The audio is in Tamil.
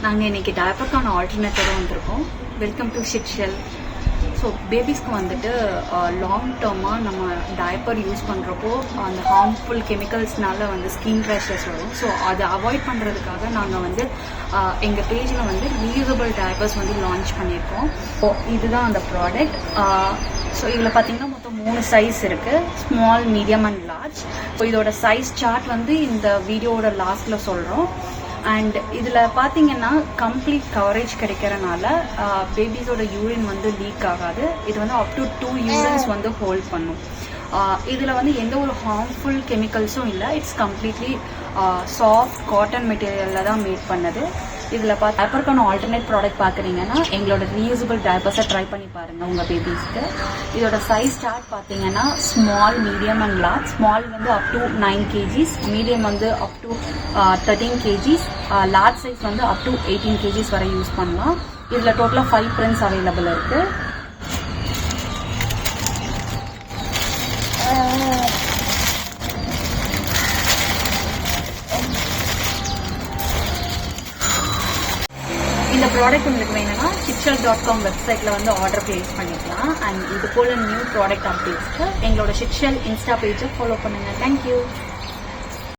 நாங்கள் இன்னைக்கு டயப்பருக்கான ஆல்டர்னேட்டோட வந்திருக்கோம். வெல்கம் டு ஷிட்ஷெல். ஸோ பேபிஸ்க்கு வந்துட்டு லாங் டேர்மாக நம்ம டயப்பர் யூஸ் பண்ணுறப்போ அந்த ஹார்ம்ஃபுல் கெமிக்கல்ஸ்னால வந்து ஸ்கின் ரேஷஸ் வரும். ஸோ அதை அவாய்ட் பண்ணுறதுக்காக நாங்கள் வந்து எங்கள் பேஜில் வந்து ரீயூசபிள் டயப்பர்ஸ் வந்து லான்ச் பண்ணியிருக்கோம். ஸோ இதுதான் அந்த ப்ராடக்ட். ஸோ இதில் பார்த்தீங்கன்னா மொத்தம் 3 சைஸ் இருக்குது, small, medium and large. So இதோட சைஸ் சார்ட் வந்து இந்த வீடியோவோட லாஸ்ட்டில் சொல்கிறோம். அண்ட் இதில் பார்த்தீங்கன்னா கம்ப்ளீட் கவரேஜ் கிடைக்கிறனால பேபிஸோட யூரின் வந்து லீக் ஆகாது. இது வந்து அப் டு 2 யூரின்ஸ் வந்து ஹோல்ட் பண்ணும். இதில் வந்து எந்த ஒரு ஹார்ம்ஃபுல் கெமிக்கல்ஸும் இல்லை. இட்ஸ் கம்ப்ளீட்லி சாஃப்ட் காட்டன் மெட்டீரியலில் தான் மேட் பண்ணது. இதில் டயப்பருக்கான ஆல்டர்னேட் ப்ராடக்ட் பார்க்குறீங்கன்னா எங்களோட ரீயூசபிள் டயப்பர்ஸை ட்ரை பண்ணி பாருங்கள் உங்கள் பேபிஸ்க்கு. இதோட சைஸ் ஸ்டார்ட் பார்த்தீங்கன்னா small, medium and large. Small வந்து அப் டு 9 kgs, மீடியம் வந்து up to 13 kgs, large size வந்து அப் டு 18 kgs வரை யூஸ் பண்ணலாம். இதில் டோட்டலாக 5 பிரிண்ட்ஸ் அவைலபிள் இருக்குது. இந்த ப்ராடக்ட் உங்களுக்கு வேணும்னா shitshell.com வெப்சைட்டில் வந்து ஆர்டர் பிளேஸ் பண்ணிக்கலாம். அண்ட் இது போல் நியூ ப்ராடக்ட் அப்டேட்ஸ்க்கு எங்களோட ஷிட்ஷெல் இன்ஸ்டா பேஜை ஃபாலோ பண்ணுங்கள். தேங்க்யூ.